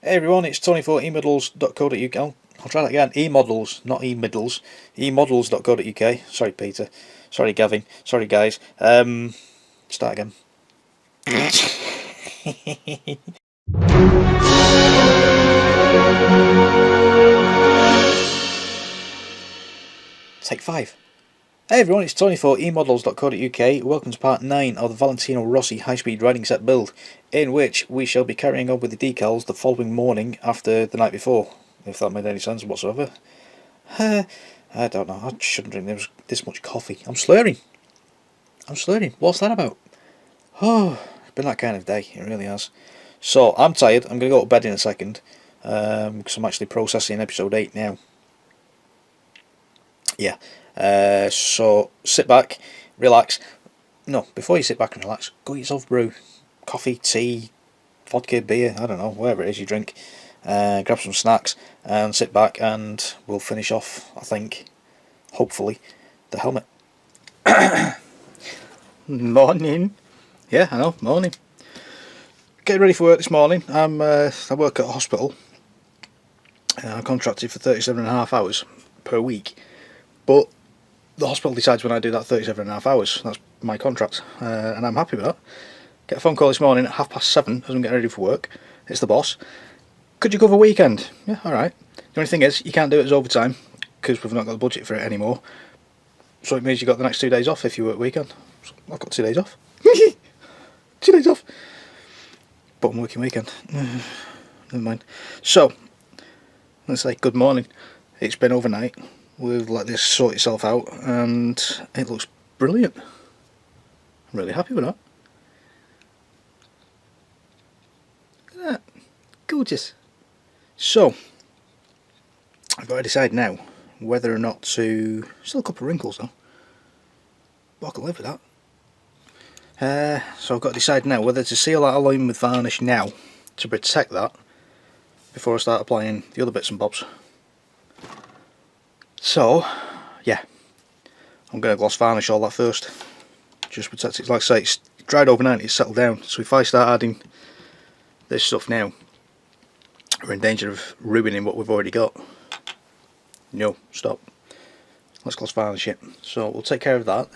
Hey everyone, it's Tony for emodels.co.uk. I'll try that again. Emodels, not emidals. Emodels.co.uk. Sorry, Peter. Sorry, Gavin. Sorry, guys. Start again. Take 5. Hey everyone, it's Tony for emodels.co.uk. Welcome to part 9 of the Valentino Rossi high-speed riding set build, in which we shall be carrying on with the decals the following morning after the night before, if that made any sense whatsoever. I don't know, I shouldn't drink this much coffee. I'm slurring. What's that about? Oh, it's been that kind of day, it really has. So, I'm tired, I'm going to go to bed in a second, because I'm actually processing episode 8 now. Yeah. So sit back, relax. No, before you sit back and relax, go get yourself a brew. Coffee, tea, vodka, beer, I don't know, whatever it is you drink. Grab some snacks and sit back and we'll finish off, I think, hopefully, the helmet. Morning. Yeah, I know, morning. Getting ready for work this morning. I work at a hospital. I'm contracted for 37.5 hours per week. But the hospital decides when I do that 37.5 hours. That's my contract, and I'm happy with that. Get a phone call this morning at 7:30 as I'm getting ready for work. It's the boss. Could you cover weekend? Yeah, alright. The only thing is, you can't do it as overtime, because we've not got the budget for it anymore. So it means you've got the next 2 days off if you work weekend. So I've got 2 days off. 2 days off. But I'm working weekend. Never mind. So, let's say good morning. It's been overnight. We've let this sort itself out and it looks brilliant. I'm really happy with that. Look at that. Gorgeous. So, I've got to decide now whether or not to... Still a couple of wrinkles though, but I can live with that. So I've got to decide now whether to seal that alloy in with varnish now to protect that before I start applying the other bits and bobs. So, yeah, I'm going to gloss varnish all that first, just protect it. Like I say, it's dried overnight, it's settled down, so if I start adding this stuff now, we're in danger of ruining what we've already got. No, stop. Let's gloss varnish it. So we'll take care of that.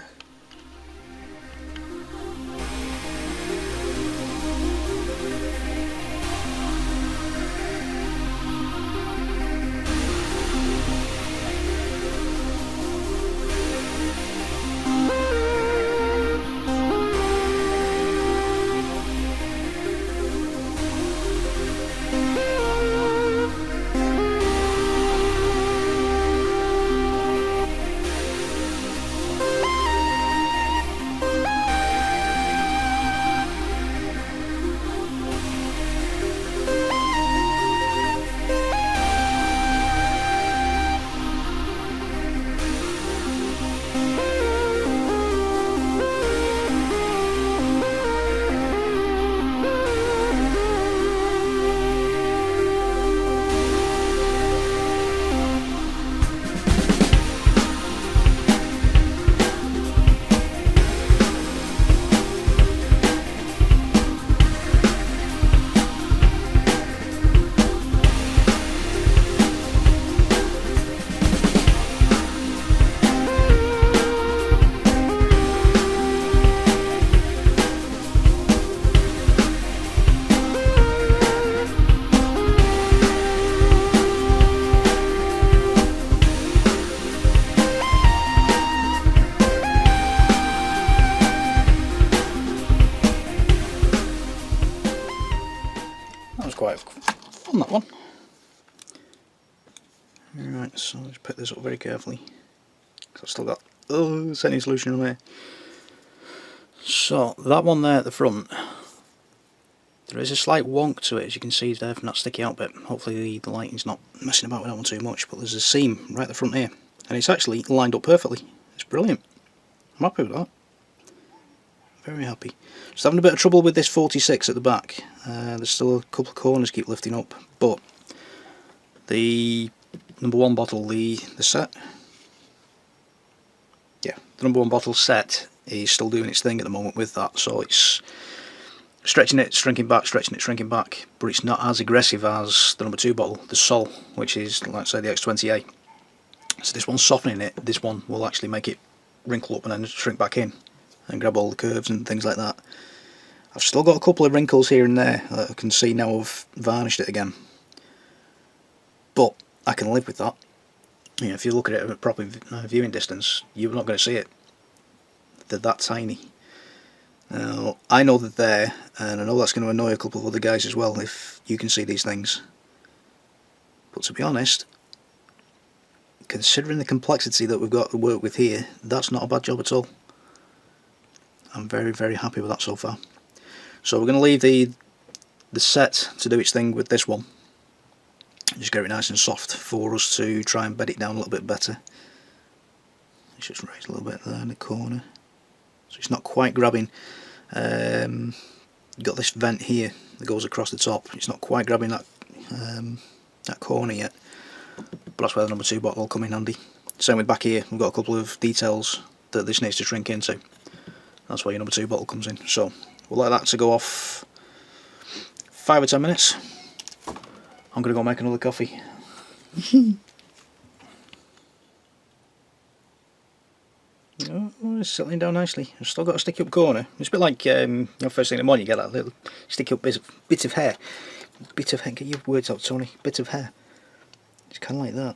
Quite fun, that one. Alright, so let's pick this up very carefully because I've still got setting solution on there. So that one there at the front, there is a slight wonk to it, as you can see there from that sticky out bit. Hopefully the lighting's not messing about with that one too much, but there's a seam right at the front here and it's actually lined up perfectly. It's brilliant. I'm happy with that. Very happy. Just having a bit of trouble with this 46 at the back. There's still a couple of corners keep lifting up, but the number 1 bottle, the set, yeah, the number 1 bottle set is still doing its thing at the moment with that, so it's stretching it, shrinking back, stretching it, shrinking back, but it's not as aggressive as the number 2 bottle, the Sol, which is, like I say, the X20A. So this one's softening it, this one will actually make it wrinkle up and then shrink back in and grab all the curves and things like that. I've still got a couple of wrinkles here and there that I can see now I've varnished it again, but I can live with that. You know, if you look at it at a proper viewing distance, you're not going to see it. They're that tiny. Now, I know that they're there, and I know that's going to annoy a couple of other guys as well if you can see these things. But to be honest, considering the complexity that we've got to work with here, that's not a bad job at all. I'm very, very happy with that so far. So we're going to leave the set to do its thing with this one. Just get it nice and soft for us to try and bed it down a little bit better. Let's just raise a little bit there in the corner, so it's not quite grabbing. You've got this vent here that goes across the top. It's not quite grabbing that that corner yet, but that's where the number 2 bottle will come in handy. Same with back here. We've got a couple of details that this needs to shrink into. That's where your number 2 bottle comes in. So we'll let that to go off 5 or 10 minutes. I'm going to go make another coffee. Oh, it's settling down nicely. I've still got a sticky up corner. It's a bit like you know, first thing in the morning you get that little sticky up bit of hair. Bit of hair, get your words out, Tony. Bit of hair. It's kind of like that.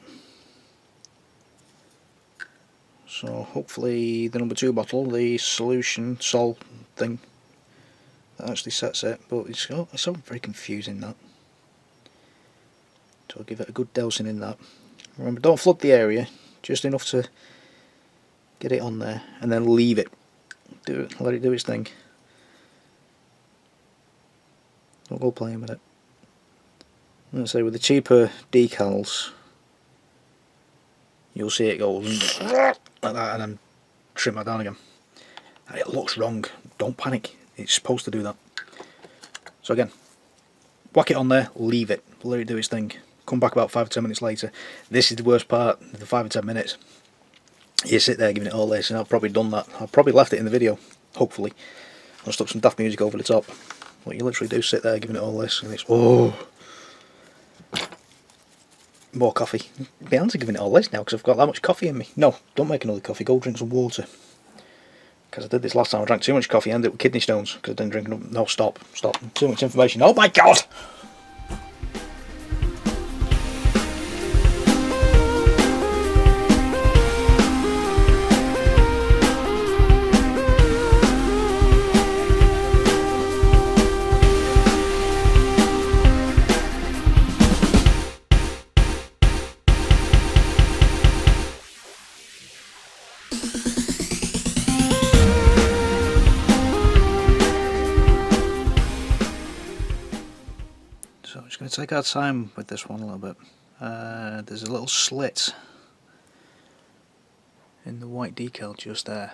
So hopefully the number 2 bottle, the solution, Sol thing, that actually sets it, but it's so very confusing that. So I'll give it a good dousing in that. Remember, don't flood the area, just enough to get it on there, and then leave it. Let it do its thing. Don't go playing with it. Let's say with the cheaper decals, you'll see it go like that and then trim that down again. And it looks wrong. Don't panic. It's supposed to do that. So again, whack it on there, leave it, let it do its thing. Come back about 5 or 10 minutes later. This is the worst part, the 5 or 10 minutes. You sit there giving it all this, and I've probably done that. I've probably left it in the video, hopefully. I'll stuck some daft music over the top. But you literally do sit there giving it all this, and it's, oh, more coffee. My hands are giving it all this now because I've got that much coffee in me. No, don't make another coffee, go drink some water. Because I did this last time, I drank too much coffee and ended up with kidney stones because I didn't drink enough. No, stop, too much information. Oh my god! So I'm just going to take our time with this one a little bit. There's a little slit in the white decal just there,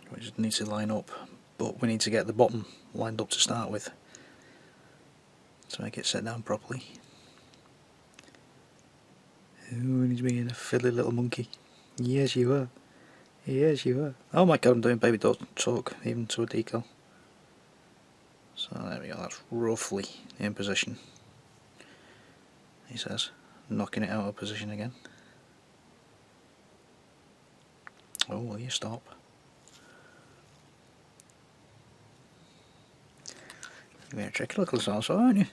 which needs to line up, but we need to get the bottom lined up to start with to make it set down properly. Ooh, he's being a fiddly little monkey. Yes you are. Yes you are. Oh my god, I'm doing baby talk even to a decal. So there we go, that's roughly in position. He says, knocking it out of position again. Oh, will you stop? You're a tricky little salsa, aren't you?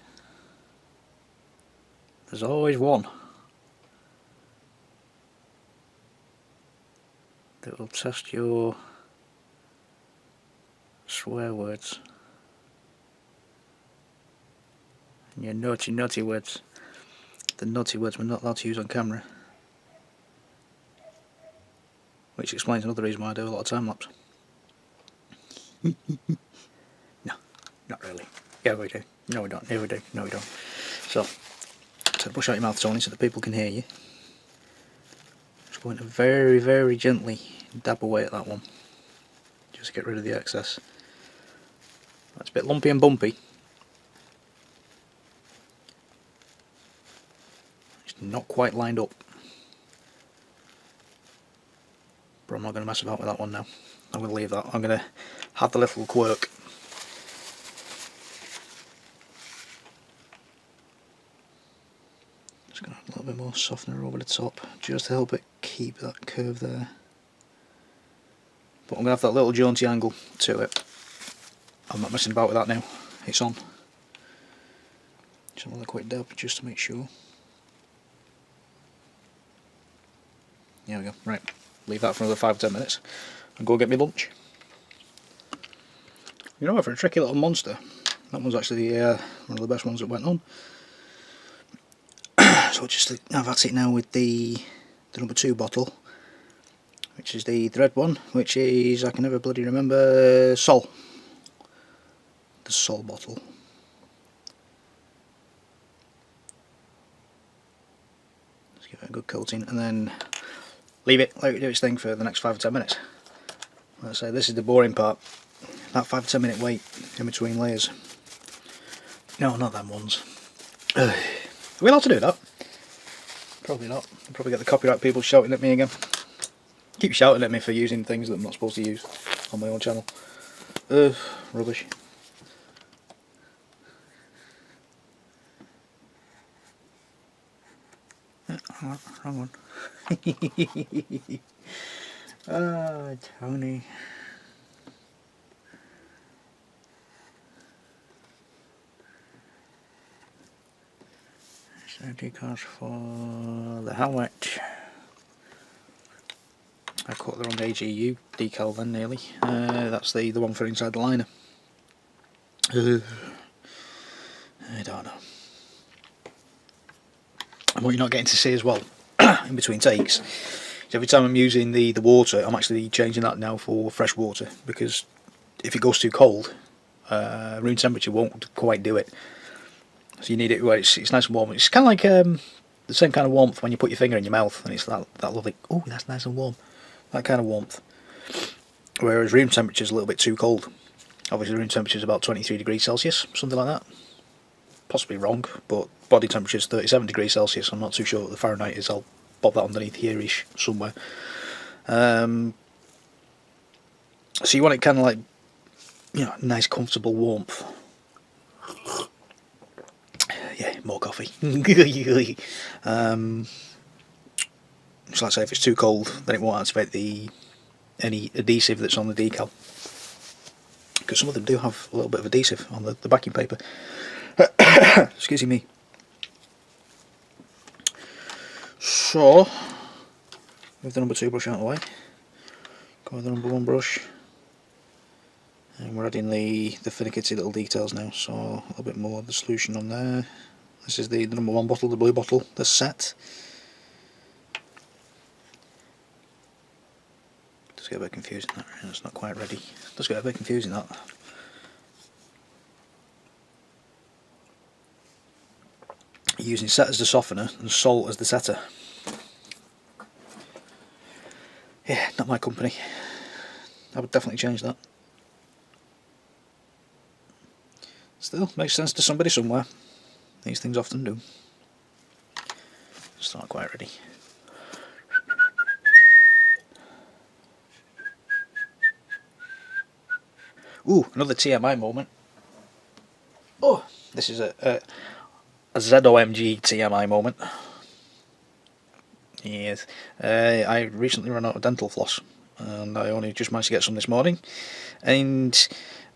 There's always one that will test your swear words. And your naughty words. The naughty words we're not allowed to use on camera. Which explains another reason why I do a lot of time lapse. No, not really. Yeah, we do. No, we don't. Here we do. No, we don't. So brush out your mouth, Tony, so that people can hear you. Just going to very, very gently dab away at that one. Just to get rid of the excess. That's a bit lumpy and bumpy. Not quite lined up, but I'm not going to mess about with that one now. I'm going to leave that. I'm going to have the little quirk Just going to add a little bit more softener over the top, just to help it keep that curve there. But I'm going to have that little jaunty angle to it. I'm not messing about with that now, it's on. Just another quick dab just to make sure. There we go, right, leave that for another 5 or 10 minutes and go get me lunch. You know, for a tricky little monster, that one's actually one of the best ones that went on. So just have at it now with the number 2 bottle, which is the red one, which is, I can never bloody remember, Sol. The Sol bottle. Let's give it a good coating and then leave it, let it do its thing for the next 5 or 10 minutes. Like I say, this is the boring part, that 5 or 10 minute wait in between layers. No, not them ones. Are we allowed to do that? Probably not. I'll probably get the copyright people shouting at me again. Keep shouting at me for using things that I'm not supposed to use on my own channel. Rubbish. Wrong one. Ah, Tony. So decals for the helmet. I caught the wrong AGU decal then nearly. That's the one for inside the liner. I don't know. And what you're not getting to see as well in between takes is every time I'm using the water, I'm actually changing that now for fresh water, because if it goes too cold, room temperature won't quite do it. So you need it where it's nice and warm. It's kind of like the same kind of warmth when you put your finger in your mouth and it's that lovely, oh, that's nice and warm, that kind of warmth. Whereas room temperature is a little bit too cold. Obviously room temperature is about 23 degrees Celsius, something like that. Possibly wrong, but body temperature is 37 degrees Celsius. I'm not too sure what the Fahrenheit is. I'll pop that underneath here-ish somewhere. So you want it kind of like, you know, nice comfortable warmth. Yeah, more coffee. So like I say, if it's too cold, then it won't activate any adhesive that's on the decal, because some of them do have a little bit of adhesive on the backing paper. Excuse me. So, move the number 2 brush out of the way. Go with the number 1 brush. And we're adding the finicky little details now, so a little bit more of the solution on there. This is the number 1 bottle, the blue bottle, the set. Does get a bit confusing that, it's not quite ready. Does get a bit confusing that. Using set as the softener and salt as the setter. Yeah, not my company. I would definitely change that. Still, makes sense to somebody somewhere. These things often do. It's not quite ready. Ooh, another TMI moment. Oh, this is a ZOMG TMI moment. Yes. I recently ran out of dental floss, and I only just managed to get some this morning. And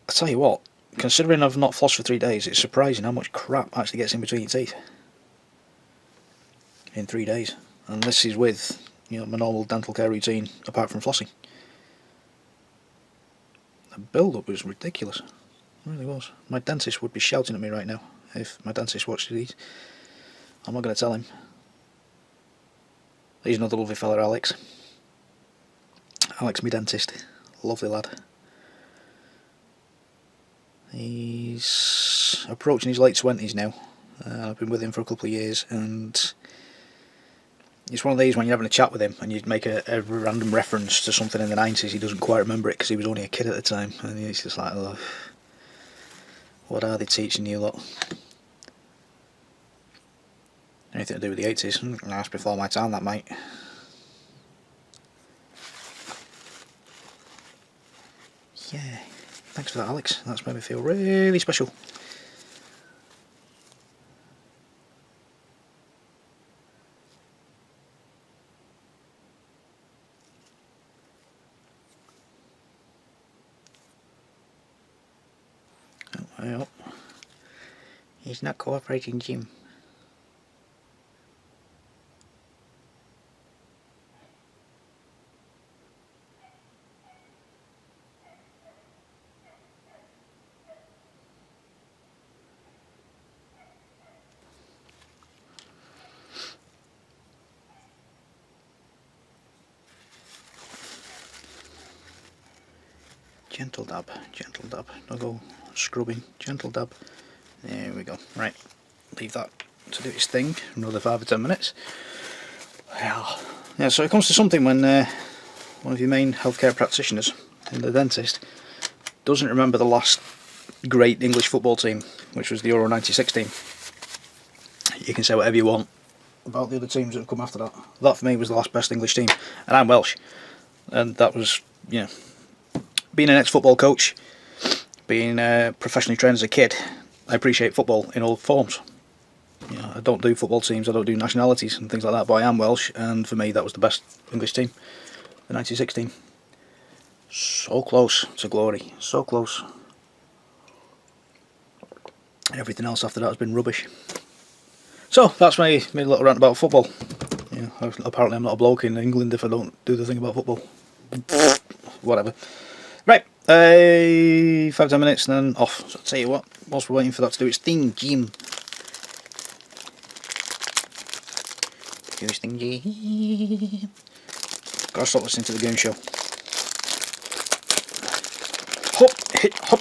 I tell you what, considering I've not flossed for 3 days, it's surprising how much crap actually gets in between your teeth in 3 days. And this is with, you know, my normal dental care routine apart from flossing. The build-up was ridiculous. It really was. My dentist would be shouting at me right now if my dentist watched these. I'm not going to tell him. He's another lovely fella, Alex. Alex, my dentist. Lovely lad. He's approaching his late 20s now. I've been with him for a couple of years, and it's one of these when you're having a chat with him and you make a random reference to something in the 90s, he doesn't quite remember it because he was only a kid at the time, and he's just like, oh, what are they teaching you lot? Anything to do with the 80s? That's before my time, that, mate. Yeah, thanks for that, Alex. That's made me feel really special. Well, he's not cooperating, Jim. Gentle dab, gentle dab. Don't go scrubbing. Gentle dab. There we go. Right, leave that to do its thing. Another 5 or 10 minutes. Well, yeah. So it comes to something when one of your main healthcare practitioners, the dentist, doesn't remember the last great English football team, which was the Euro '96 team. You can say whatever you want about the other teams that have come after that. That for me was the last best English team, and I'm Welsh, and that was, you know, being an ex-football coach, being professionally trained as a kid, I appreciate football in all forms. You know, I don't do football teams, I don't do nationalities and things like that, but I am Welsh, and for me that was the best English team, the '96 team. So close to glory, so close. Everything else after that has been rubbish. So that's my little rant about football. You know, apparently I'm not a bloke in England if I don't do the thing about football. Whatever. Right, 5-10 minutes and then off. So I'll tell you what, whilst we're waiting for that to do its thing, Jim. Do its thing, Jim. Gotta stop listening to the game show. Hop, hit, hop,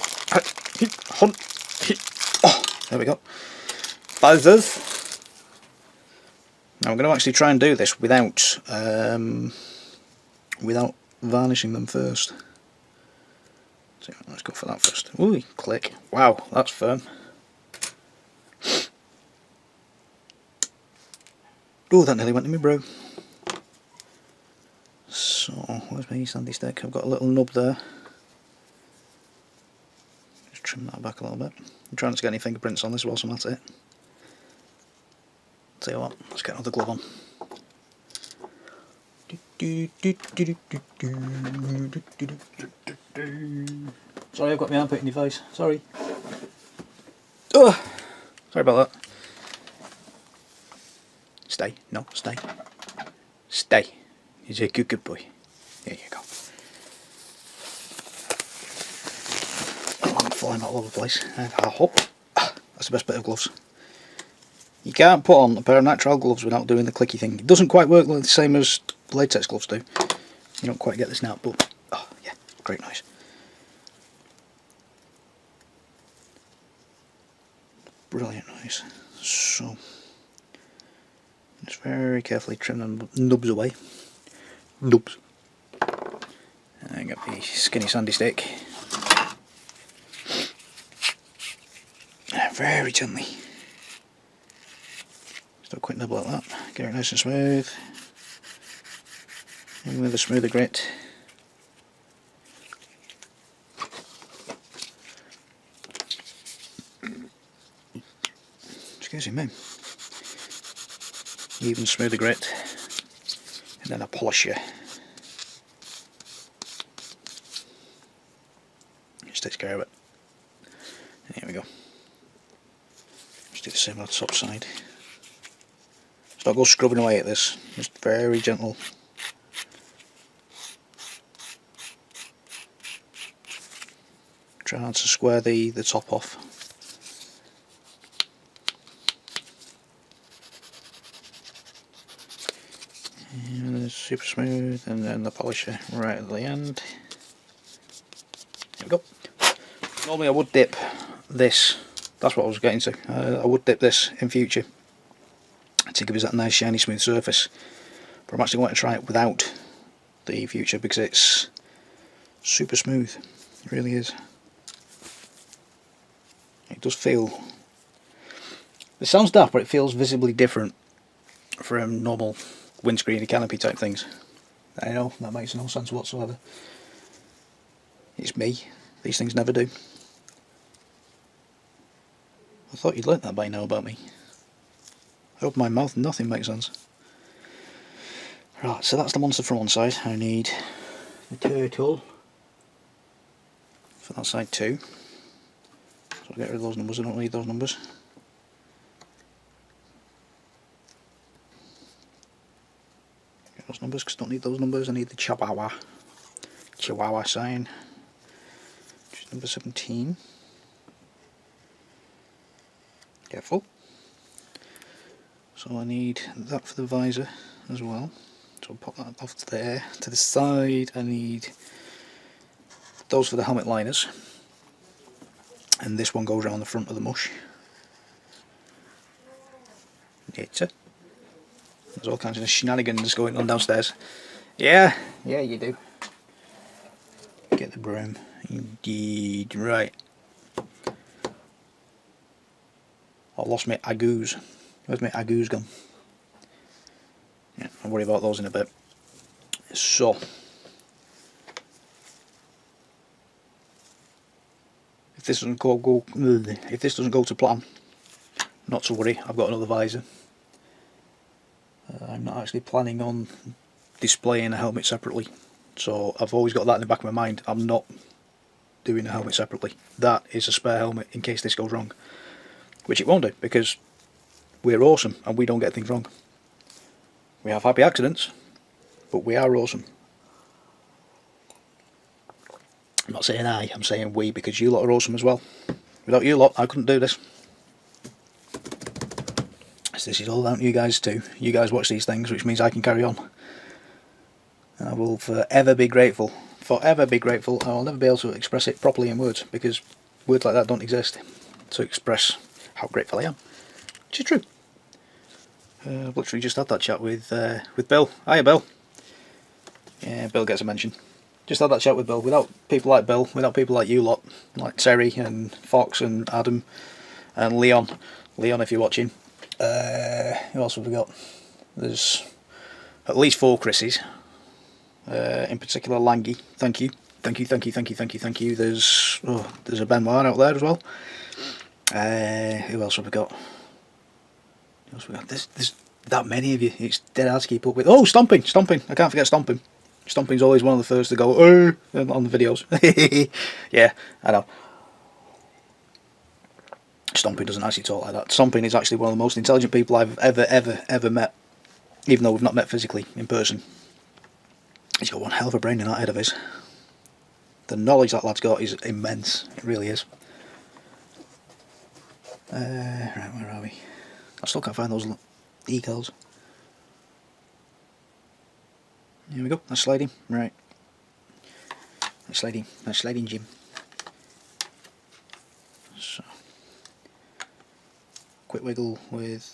hit, hop, hit. Oh, there we go. Buzzers. Now I'm going to actually try and do this without varnishing them first. So let's go for that first. Ooh, click. Wow, that's firm. Oh, that nearly went to me, bro. So, where's my sandy stick? I've got a little nub there. Just trim that back a little bit. I'm trying not to get any fingerprints on this whilst I'm at it. Tell you what, let's get another glove on. Sorry, I've got my armpit in your face. Sorry. Oh, sorry about that. Stay. No, stay. Stay. You're a good boy. There you go. Oh, I'm flying all over the place. Hop. That's the best bit of gloves. You can't put on a pair of nitrile gloves without doing the clicky thing. It doesn't quite work like the same as latex gloves do. You don't quite get this now, but oh yeah, great noise. Brilliant noise. So just very carefully trim them nubs away. Nubs. And get the skinny sandy stick. Very gently. Just a quick nibble like that. Get it nice and smooth. And with a smoother grit. Excuse me. Even smoother grit. And then a polisher. Just takes care of it. There we go. Just do the same on the top side. Just don't go scrubbing away at this. Just very gentle. Try not to square the top off. And it's super smooth, and then the polisher right at the end. There we go. Normally I would dip this, that's what I was getting to, I would dip this in future to give us that nice shiny smooth surface, but I'm actually going to try it without the future because it's super smooth, it really is. It does feel, it sounds daft, but it feels visibly different from normal windscreen canopy type things. I know, that makes no sense whatsoever. It's me, these things never do. I thought you'd learnt that by now about me. I open my mouth and nothing makes sense. Right, so that's the monster from one side. I need the turtle for that side too. So I'll get rid of those numbers, I don't need those numbers. Get those numbers because I don't need those numbers, I need the Chihuahua sign, which is number 17. Careful. So I need that for the visor as well. So I'll pop that off there. To the side I need those for the helmet liners. And this one goes around the front of the mush. There's all kinds of shenanigans going on downstairs. Yeah, you do. Get the broom. Indeed, right. I lost my agoos. Where's my agoos gone? Yeah, I'll worry about those in a bit. So, if this doesn't go to plan, not to worry. I've got another visor. I'm not actually planning on displaying a helmet separately, so I've always got that in the back of my mind. I'm not doing a helmet separately. That is a spare helmet in case this goes wrong, which it won't do because we're awesome and we don't get things wrong. We have happy accidents, but we are awesome. I'm not saying I, I'm saying we, because you lot are awesome as well. Without you lot, I couldn't do this. So this is all down to you guys too. You guys watch these things, which means I can carry on. And I will forever be grateful. Forever be grateful. I will never be able to express it properly in words, because words like that don't exist to express how grateful I am. Which is true. I've literally just had that chat with Bill. Hiya, Bill. Yeah, Bill gets a mention. Just had that chat with Bill. Without people like Bill, without people like you lot, like Terry and Fox and Adam and Leon. Leon, if you're watching. Who else have we got? There's at least 4 Chris's. In particular, Langy. Thank you. Thank you. There's a Benoit out there as well. Who else have we got? There's that many of you. It's dead hard to keep up with. Oh, Stomping! I can't forget Stomping. Stomping's always one of the first to go on the videos. Yeah, I know. Stomping doesn't actually talk like that. Stomping is actually one of the most intelligent people I've ever met, even though we've not met physically in person. He's got one hell of a brain in that head of his. The knowledge that lad's got is immense. It really is. Right, where are we? I still can't find those decals. Here we go, that's sliding, right. That's sliding Jim. So, quick wiggle with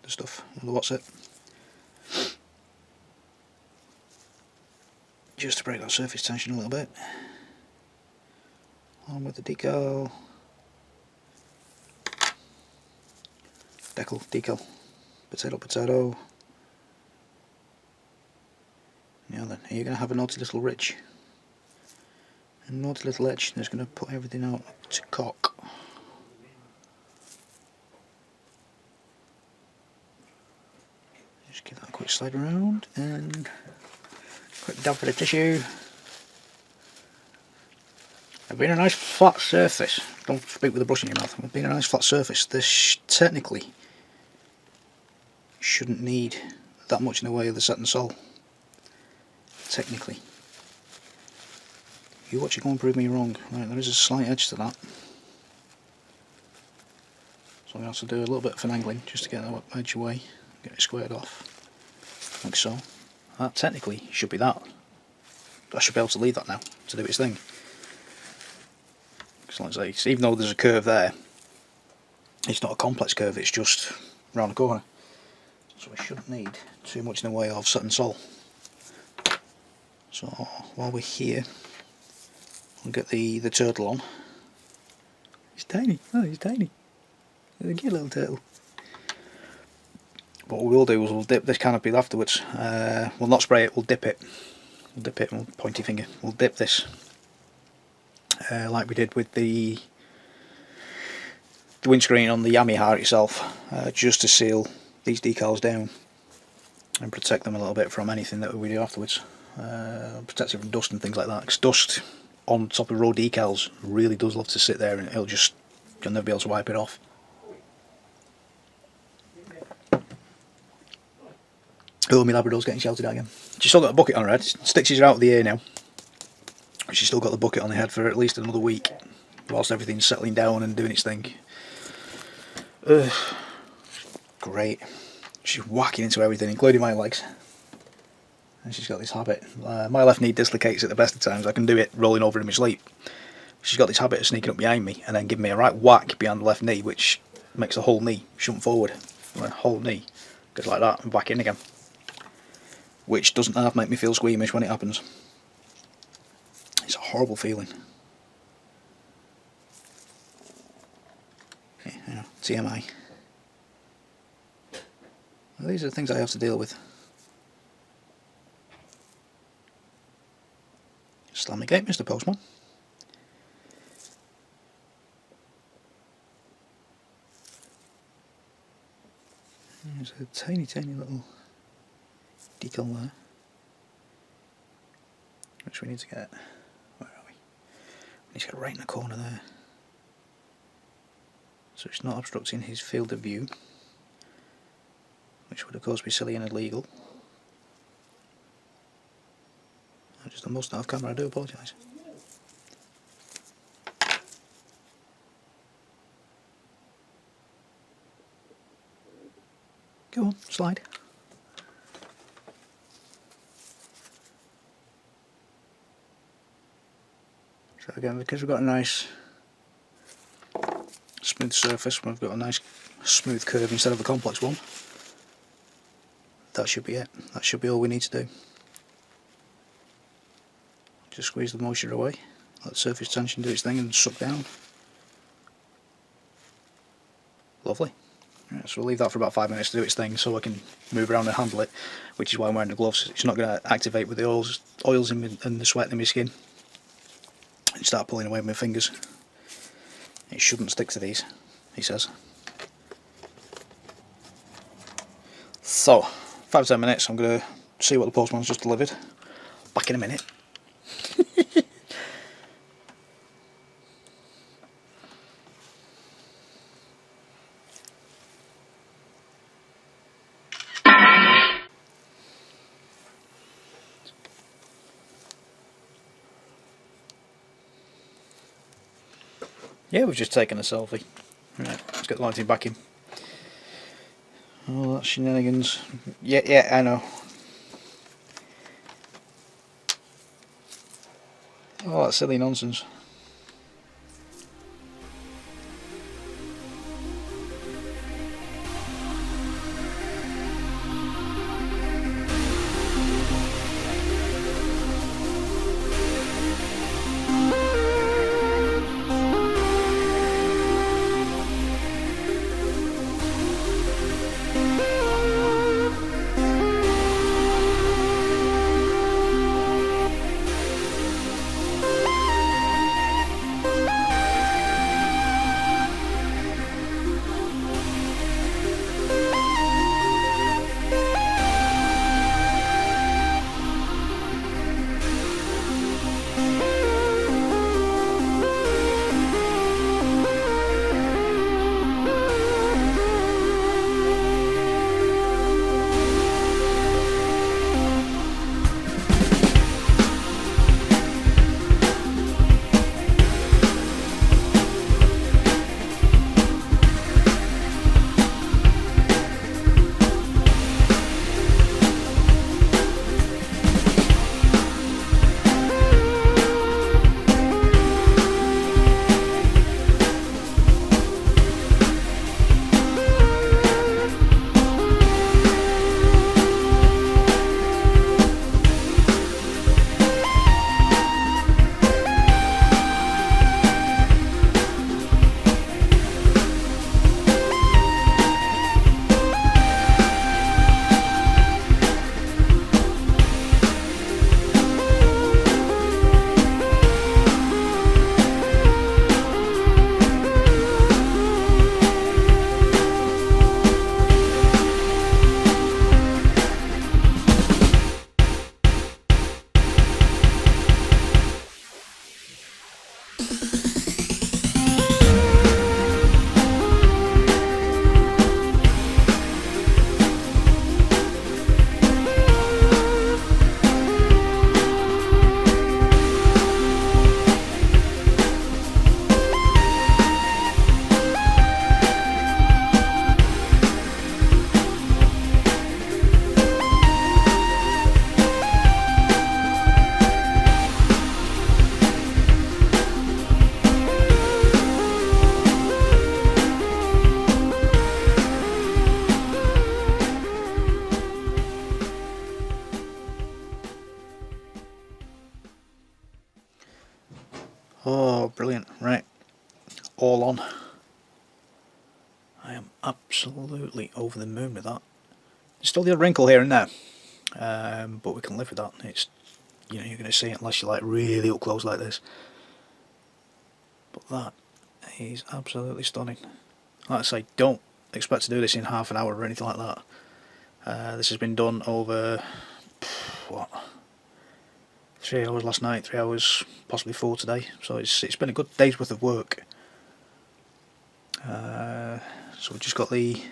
the stuff, the what's it. Just to break that surface tension a little bit. On with the decal. Decal. Potato. Now then, are you going to have a naughty little ridge? A naughty little edge that's going to put everything out to cock. Just give that a quick slide around and quick dab for the tissue. It'll be a nice flat surface. Don't speak with a brush in your mouth. It'll be a nice flat surface. This technically shouldn't need that much in the way of the set and sole. Technically. You watch it go and prove me wrong. Right, there is a slight edge to that. So I'm going to have to do a little bit of finagling just to get that edge away. Get it squared off. Like so. That technically should be that. I should be able to leave that now to do its thing. Because like I say, even though there's a curve there, it's not a complex curve, it's just round the corner. So we shouldn't need too much in the way of set and sole. So while we're here, we'll get the turtle on. He's tiny. Oh, he's tiny. He's a cute little turtle. What we will do is we'll dip this canopy afterwards. We'll not spray it, we'll dip it. We'll dip it, pointy finger. We'll dip this. Like we did with the windscreen on the Yamaha itself, just to seal these decals down and protect them a little bit from anything that we do afterwards. Protect it from dust and things like that, because dust on top of road decals really does love to sit there, and you'll never be able to wipe it off. Oh, my Labrador's getting shouted at again. She's still got a bucket on her head. Stitches are out of the ear now. She's still got the bucket on the head for at least another week, whilst everything's settling down and doing its thing. Great. She's whacking into everything, including my legs. And she's got this habit. My left knee dislocates at the best of times. I can do it rolling over in my sleep. She's got this habit of sneaking up behind me and then giving me a right whack behind the left knee, which makes the whole knee shunt forward. The whole knee goes like that and back in again. Which doesn't half make me feel squeamish when it happens. It's a horrible feeling. Yeah, TMI. Well, these are the things I have to deal with. Slam the gate, Mr. Postman. There's a tiny little decal there, which we need to get. Where are we? We need to get right in the corner there, so it's not obstructing his field of view, which would of course be silly and illegal. I just must not have camera, I do apologise. Go on, slide. So again, because we've got a nice smooth surface, we've got a nice smooth curve instead of a complex one, that should be it. That should be all we need to do. Just squeeze the moisture away, let the surface tension do its thing and suck down. Lovely. Right, so we'll leave that for about 5 minutes to do its thing so I can move around and handle it, which is why I'm wearing the gloves. It's not going to activate with the oils and the sweat in my skin and start pulling away with my fingers. It shouldn't stick to these, he says. So, 5-10 minutes, I'm going to see what the postman's just delivered. Back in a minute. Yeah, we've just taken a selfie. Right, let's get the lighting back in. Oh, that's shenanigans. Yeah, I know. Oh, that's silly nonsense. Brilliant. Right, all on. I am absolutely over the moon with that. There's still the odd wrinkle here and there, but we can live with that. It's, you know, you're going to see it unless you're like really up close like this. But that is absolutely stunning. Like I say, don't expect to do this in half an hour or anything like that. This has been done over, what, 3 hours last night, 3 hours, possibly 4 today. So it's been a good day's worth of work. So we've just got the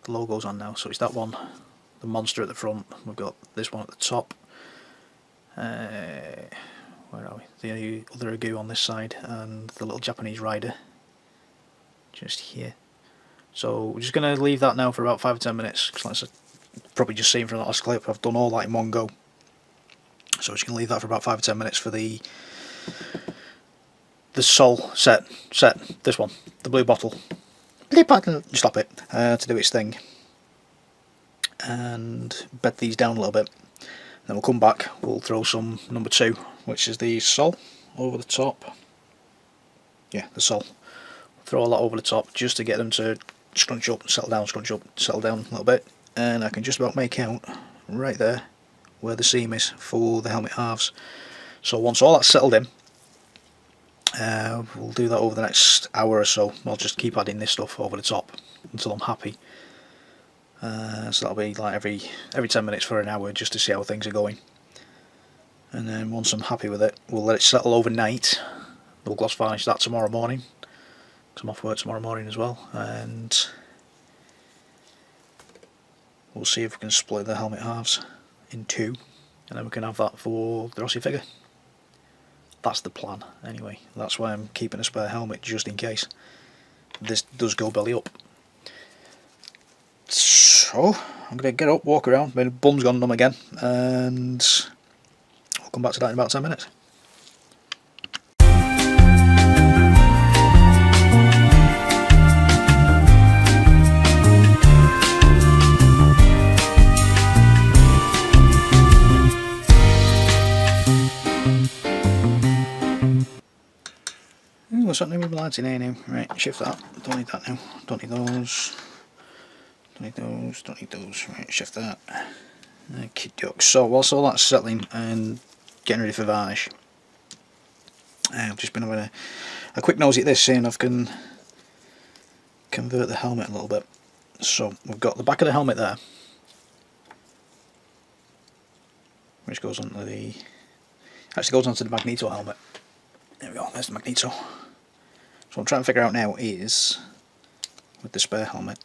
logos on now. So it's that one, the monster at the front. We've got this one at the top. Where are we? The other Agu on this side, and the little Japanese rider just here. So we're just going to leave that now for about 5 or 10 minutes, because like I probably just seen from the last clip, I've done all that in one go. So we're just going to leave that for about 5 or 10 minutes for the sol set, this one, the blue bottle, stop it, to do its thing, and bed these down a little bit. Then we'll come back, we'll throw some number 2, which is the sol over the top. Yeah, the sol. Throw all that over the top just to get them to scrunch up, settle down, scrunch up, settle down a little bit. And I can just about make out right there where the seam is for the helmet halves. So once all that's settled in, we'll do that over the next hour or so. I'll just keep adding this stuff over the top until I'm happy. So that'll be like every 10 minutes for an hour, just to see how things are going. And then once I'm happy with it, we'll let it settle overnight. We'll gloss varnish that tomorrow morning, because I'm off work tomorrow morning as well. And we'll see if we can split the helmet halves in 2, and then we can have that for the Rossi figure. That's the plan anyway. That's why I'm keeping a spare helmet, just in case this does go belly up. So I'm going to get up, walk around, my bum's gone numb again, and I'll come back to that in about 10 minutes. What's happening with the lights in here now? Right, shift that. Don't need that now. Don't need those. Don't need those. Don't need those. Right, shift that. Okie doke. So whilst all that's settling and getting ready for varnish, I've just been having a quick nosy at this, seeing if I can convert the helmet a little bit. So we've got the back of the helmet there, which goes onto the, actually goes onto the magneto helmet. There we go. There's the magneto. So what I'm trying to figure out now is, with the spare helmet,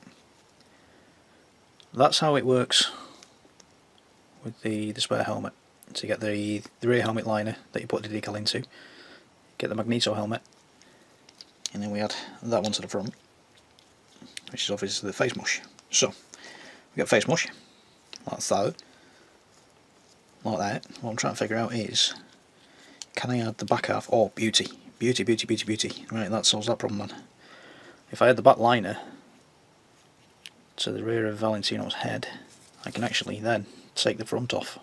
that's how it works with the spare helmet. So you get the rear helmet liner that you put the decal into, get the magneto helmet, and then we add that one to the front, which is obviously the face mush. So we get face mush, like that, like that. What I'm trying to figure out is, can I add the back half? Oh, beauty. Beauty, beauty, beauty, beauty. Right, that solves that problem then. If I add the back liner to the rear of Valentino's head, I can actually then take the front off.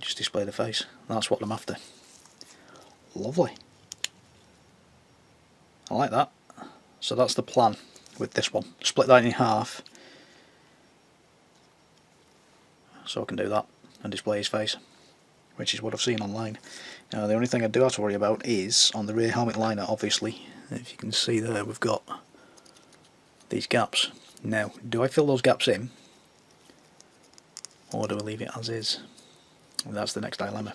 Just display the face. That's what I'm after. Lovely. I like that. So that's the plan with this one. Split that in half, so I can do that and display his face, which is what I've seen online. Now the only thing I do have to worry about is on the rear helmet liner, obviously. If you can see there, we've got these gaps. Now, do I fill those gaps in, or do I leave it as is? Well, that's the next dilemma.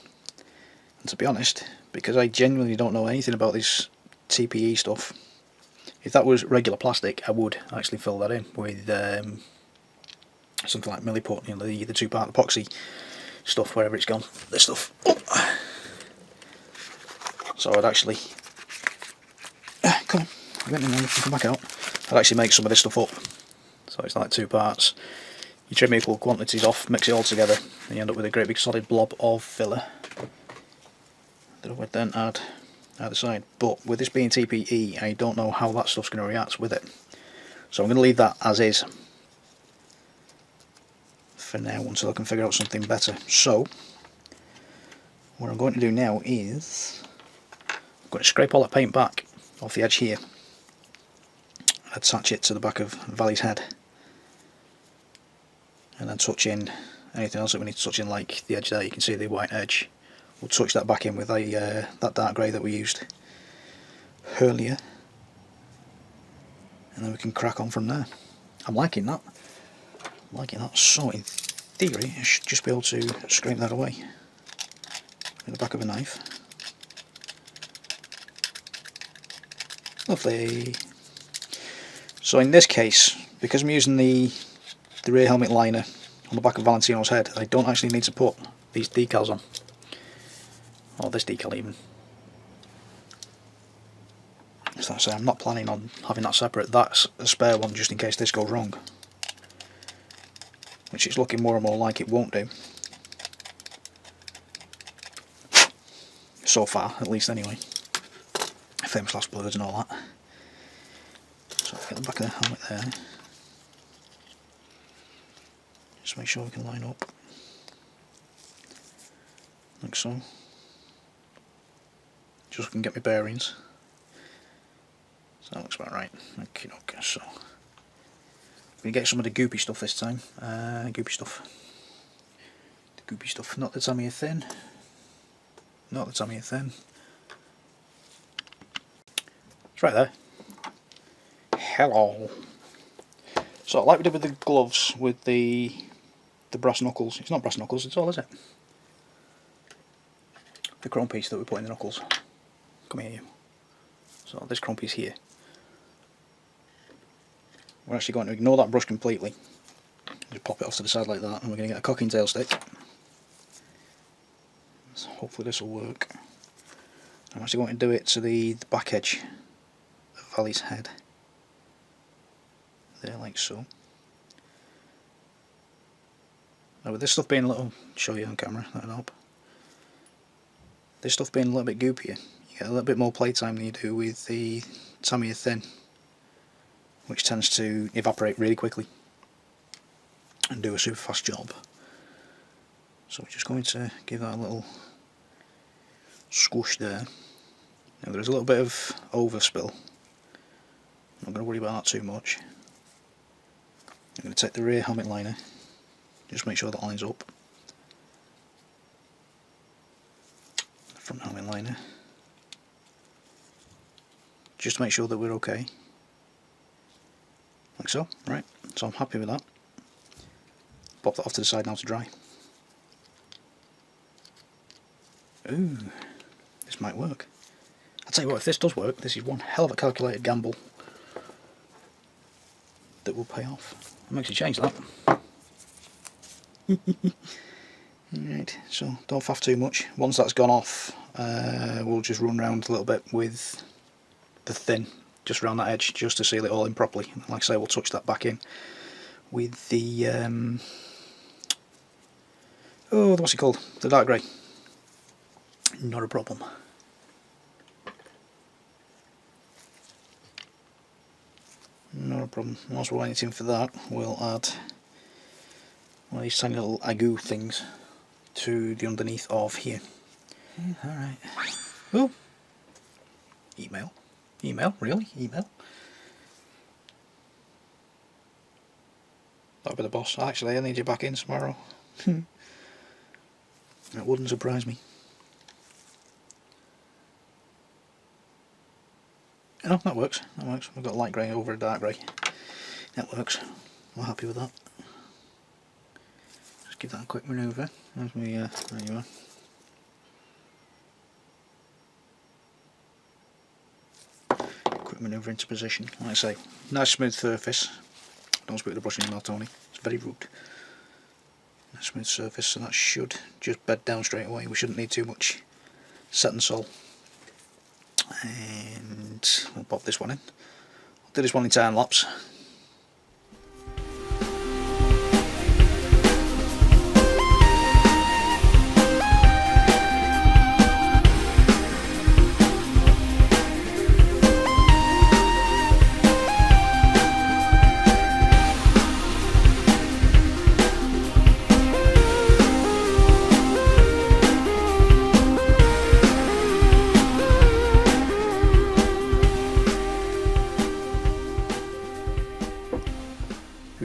And to be honest, because I genuinely don't know anything about this TPE stuff, if that was regular plastic, I would actually fill that in with something like Milliput, you know, the 2-part epoxy stuff, wherever it's gone, this stuff. So I'd actually, come on, come back out. I'd actually make some of this stuff up. So it's like 2 parts. You trim equal quantities off, mix it all together, and you end up with a great big solid blob of filler that I would then add either side. But with this being TPE, I don't know how that stuff's going to react with it. So I'm going to leave that as is for now until I can figure out something better. So what I'm going to do now is I'm going to scrape all that paint back off the edge here, attach it to the back of Valley's head, and then touch in anything else that we need to touch in, like the edge there. You can see the white edge. We'll touch that back in with that dark grey that we used earlier, and then we can crack on from there. I'm liking that. So in theory I should just be able to scrape that away with the back of a knife. Lovely. So in this case, because I'm using the rear helmet liner on the back of Valentino's head, I don't actually need to put these decals on, or this decal even. So I say, I'm not planning on having that separate. That's a spare one just in case this goes wrong, which it's looking more and more like it won't do. So far, at least anyway. Famous last words and all that. So I'll get the back of the helmet there. Just make sure we can line up. Like so. Just so I can get my bearings. So that looks about right. Okay, so I'm going to get some of the goopy stuff this time. Goopy stuff. The goopy stuff, not the Tamiya thin. Not the Tamiya thin. It's right there. Hello. So like we did with the gloves with the brass knuckles. It's not brass knuckles at all, is it? The chrome piece that we put in the knuckles. Come here, you. So this chrome piece here. We're actually going to ignore that brush completely. Just pop it off to the side like that, and we're going to get a cocking tail stick. So hopefully this will work. I'm actually going to do it to the back edge of Valley's head. There, like so. Now with this stuff being a little, show you on camera, that'll help. This stuff being a little bit goopier, you get a little bit more playtime than you do with the Tamiya thin, which tends to evaporate really quickly and do a super fast job. So we're just going to give that a little squish there. Now there's a little bit of overspill. I'm not going to worry about that too much. I'm going to take the rear helmet liner, just make sure that lines up. The front helmet liner, just to make sure that we're okay. Like so, right, so I'm happy with that. Pop that off to the side now to dry. Ooh, this might work. I'll tell you what, if this does work, this is one hell of a calculated gamble that will pay off. I'm actually change that. Right, so don't faff too much. Once that's gone off, we'll just run around a little bit with the thin, just around that edge, just to seal it all in properly. And like I say, we'll touch that back in with the what's it called? The dark grey. Not a problem. Not a problem. Whilst we're waiting for that, we'll add one of these tiny little agu things to the underneath of here. Alright. Oh! Email. Email? Really? Email? That'll be the boss. Actually, I need you back in tomorrow. That wouldn't surprise me. Oh, that works. That works. We've got light grey over a dark grey. That works. We're happy with that. Just give that a quick manoeuvre. There's me, there you are. Quick manoeuvre into position. Like I say, nice smooth surface. Don't speak with the brush anymore, Tony. It's very rude. Nice smooth surface, so that should just bed down straight away. We shouldn't need too much set and sol. And we'll pop this one in. I'll do this one in time lapse.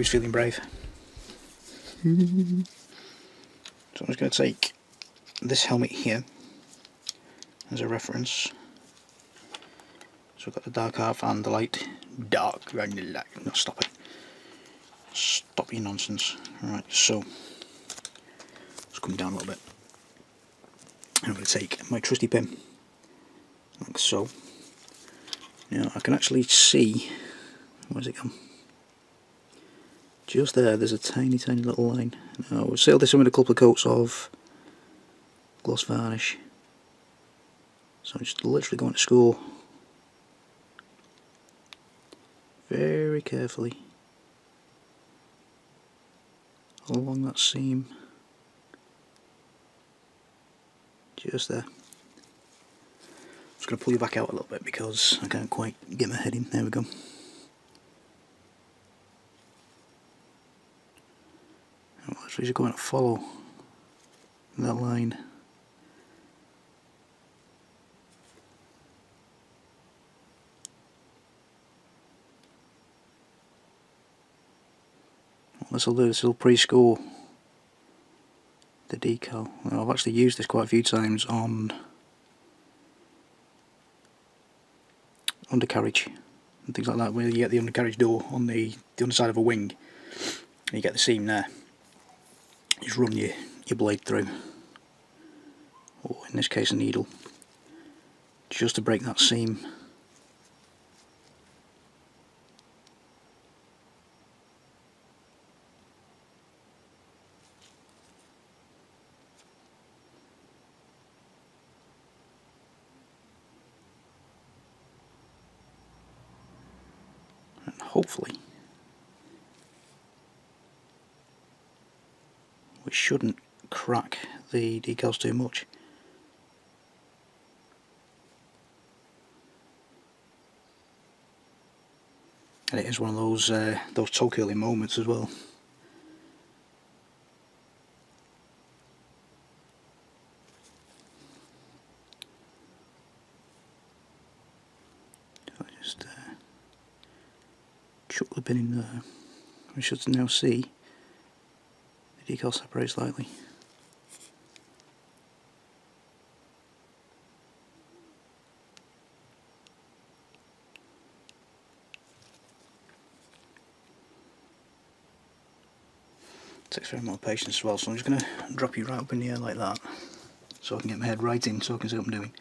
Who's feeling brave? So I'm just going to take this helmet here as a reference. So we've got the dark half and the light. Dark and the light. No, stop it. Stop your nonsense. Right, so let's come down a little bit. I'm going to take my trusty pin, like so. Now I can actually see, where's it gone? Just there, there's a tiny little line. Now we'll seal this in with a couple of coats of gloss varnish. So I'm just literally going to score very carefully along that seam, just there. Just going to pull you back out a little bit because I can't quite get my head in. There we go. I'm actually just going to follow that line. What this will do, this will pre-score the decal. Now, I've actually used this quite a few times on undercarriage and things like that, where you get the undercarriage door on the underside of a wing and you get the seam there. You just run your blade through, or in this case a needle, just to break that seam. And hopefully we shouldn't crack the decals too much. And it is one of those toe curling moments as well. So I just chuck the pin in there. We should now see the decal separate slightly. It takes very more patience as well, so I'm just going to drop you right up in the air like that so I can get my head right in so I can see what I'm doing.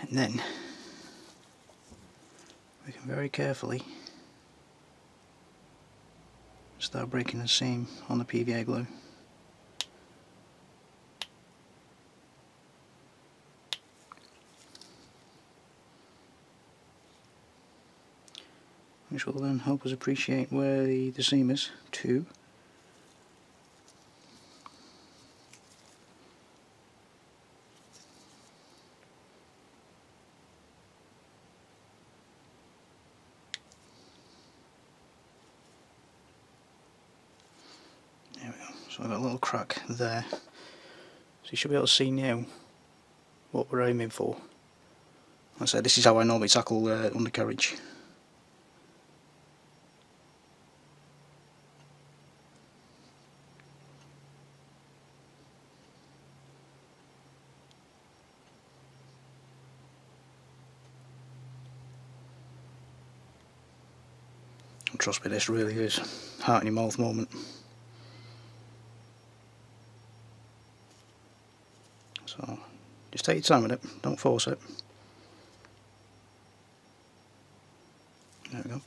And then we can very carefully start breaking the seam on the PVA glue. Which will then help us appreciate where the seam is too. There we go. So I've got a little crack there. So you should be able to see now what we're aiming for. Like I said, this is how I normally tackle undercarriage. And trust me, this really is heart in your mouth moment. So just take your time with it, don't force it. There we go.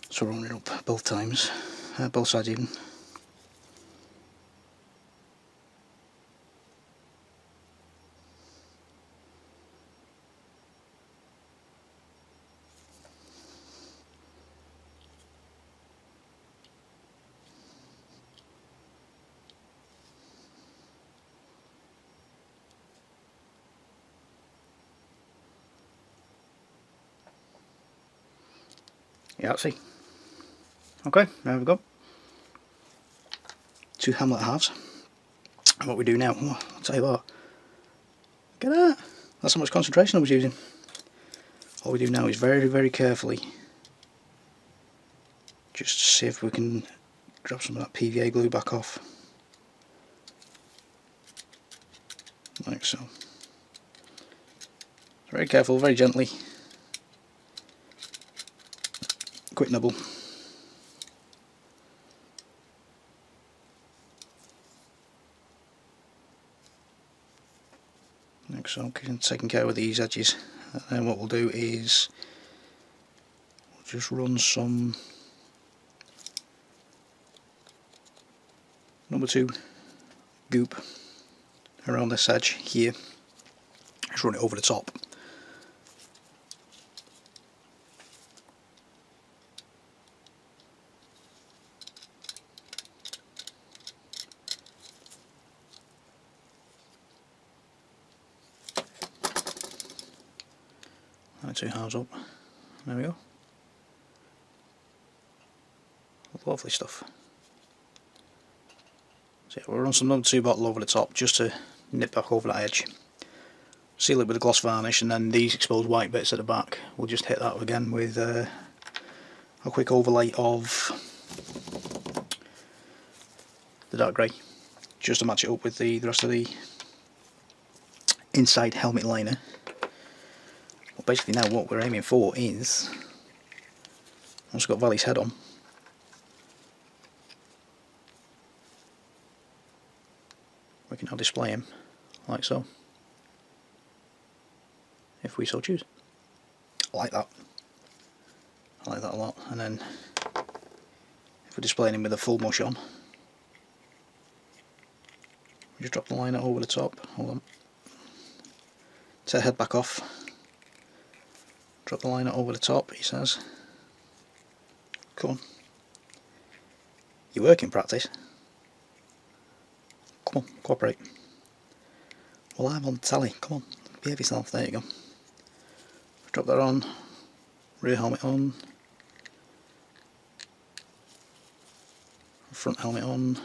So we're running up both times, both sides even. Yeah, see. Okay, there we go. 2 Hamlet halves. And what we do now, I'll tell you what. Look at that. That's how much concentration I was using. What we do now is very, very carefully just see if we can grab some of that PVA glue back off. Like so. Very careful, very gently. Quick nibble. Like so, taking care of these edges. And then what we'll do is we'll just run some number 2 goop around this edge here. Just run it over the top. Line 2 halves up. There we go. Lovely stuff. So yeah, we'll run some number 2 bottle over the top just to nip back over that edge. Seal it with a gloss varnish, and then these exposed white bits at the back, we'll just hit that again with a quick overlay of the dark grey, just to match it up with the rest of the inside helmet liner. Well, basically now what we're aiming for is, once we've got Valley's head on, we can now display him like so, if we so choose. I like that. I like that a lot. And then if we're displaying him with a full mush on, we just drop the liner over the top. Hold on. Take the head back off. Drop the liner over the top, he says. Come on. You work in practice. Come on, cooperate. Well, I'm on telly. Come on, behave yourself. There you go. Drop that on. Rear helmet on. Front helmet on.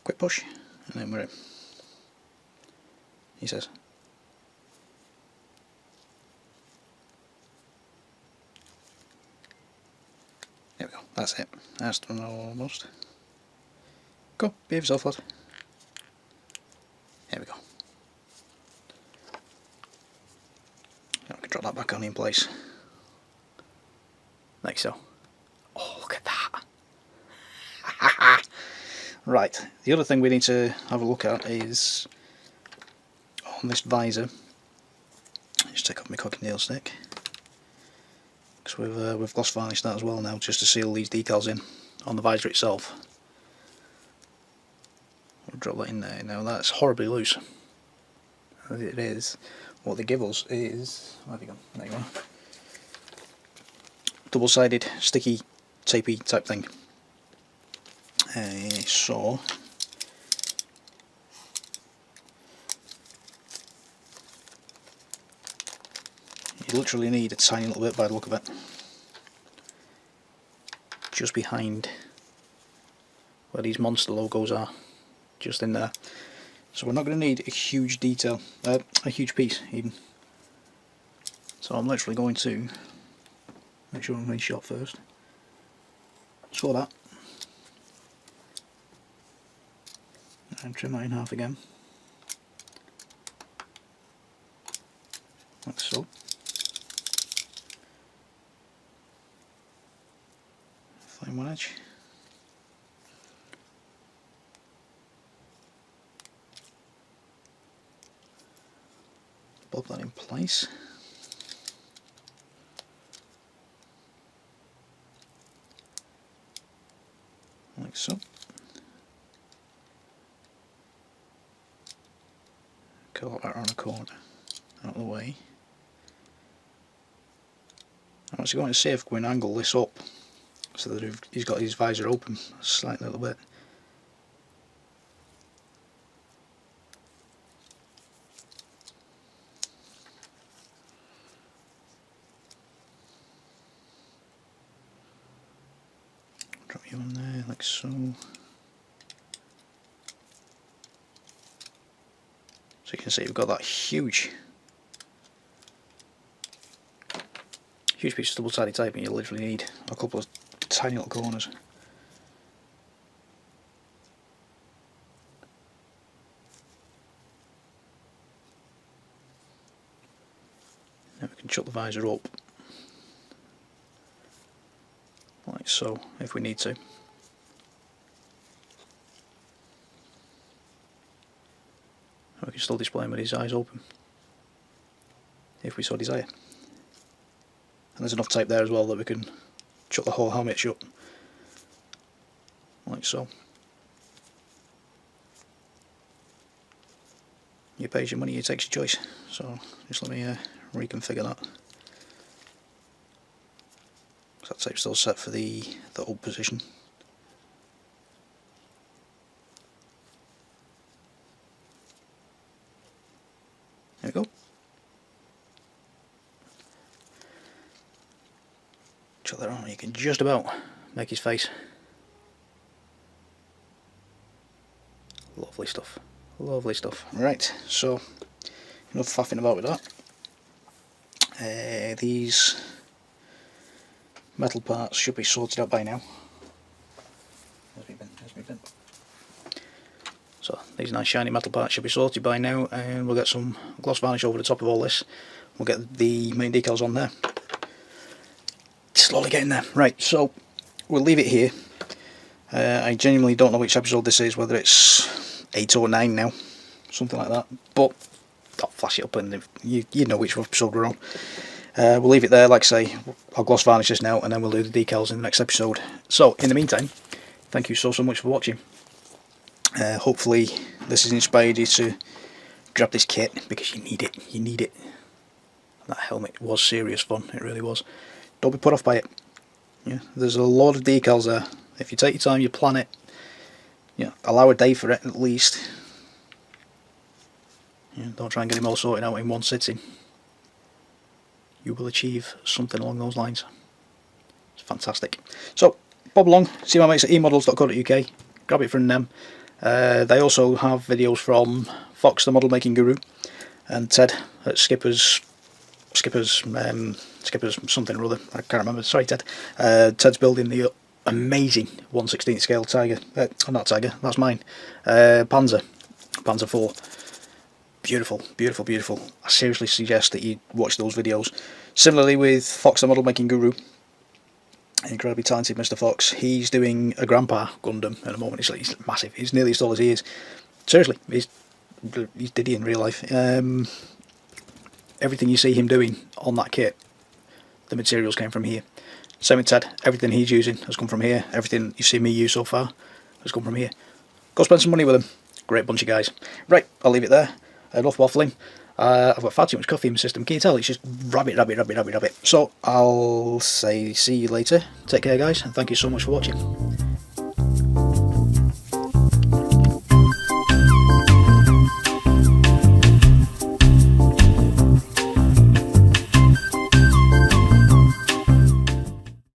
Quick push, and then we're in. He says. There we go, that's it. That's done almost. Go, behave yourself, lad. There we go. Now we can drop that back on in place. Like so. Oh, look at that! Right, the other thing we need to have a look at is on this visor. just take off my cochineal stick, because we've gloss varnished that as well now, just to seal these decals in on the visor itself. We'll drop that in there. Now that's horribly loose. As it is, what they give us is, where have you gone? There you are. Double-sided, sticky, tapey type thing. So you literally need a tiny little bit by the look of it, just behind where these monster logos are, just in there. So we're not going to need a huge detail, a huge piece even. So I'm literally going to make sure I'm in shot first. So that, and trim that in half again, like so. Find one edge. Bob that in place. Like so. Curl that around the corner, out of the way. I'm actually going to see if we can angle this up so that he's got his visor open a slight little bit. Drop you on there like so. So you can see we've got that huge piece of double-sided tape, and you literally need a couple of tiny little corners. Now we can chuck the visor up like so if we need to. We can still display him with his eyes open if we so desire. And there's enough tape there as well that we can chuck the whole helmet shut like so. You pay your money, you take your choice. So just let me reconfigure that. So that tape's still set for the old position. There we go. Chuck that on, you can just about make his face. Lovely stuff. Lovely stuff. Right, so enough faffing about with that. These metal parts should be sorted out by now. There's my bin. So these nice shiny metal parts should be sorted by now, and we'll get some gloss varnish over the top of all this. We'll get the main decals on there. Slowly getting there. Right, so we'll leave it here. I genuinely don't know which episode this is, whether it's 8 or 9 now, something like that, but I'll flash it up and you know which episode we're on. We'll leave it there. Like I say, I'll gloss varnish this now, and then we'll do the decals in the next episode. So in the meantime, thank you so much for watching. Hopefully this has inspired you to grab this kit, because you need it. That helmet was serious fun, it really was. Don't be put off by it. Yeah, there's a lot of decals there. If you take your time, you plan it, allow a day for it at least. Don't try and get them all sorted out in one sitting. You will achieve something along those lines. It's fantastic. So bob along, see my mates at emodels.co.uk, grab it from them. They also have videos from Fox the model making guru, and Ted at Skipper's something or other, I can't remember, sorry Ted. Ted's building the amazing 1/16 scale Tiger, not Tiger, that's mine, Panzer IV. Beautiful, beautiful, beautiful. I seriously suggest that you watch those videos. Similarly with Fox the model making guru, incredibly talented Mr. Fox, he's doing a Grandpa Gundam at the moment. He's massive, he's nearly as tall as he is. Seriously, he's Diddy in real life. everything you see him doing on that kit, the materials came from here. Same with Ted, everything he's using has come from here. Everything you see me use so far has come from here. Go spend some money with them. Great bunch of guys. Right, I'll leave it there. Enough waffling. I've got far too much coffee in my system. Can you tell? It's just rabbit. So I'll say see you later. Take care, guys, and thank you so much for watching.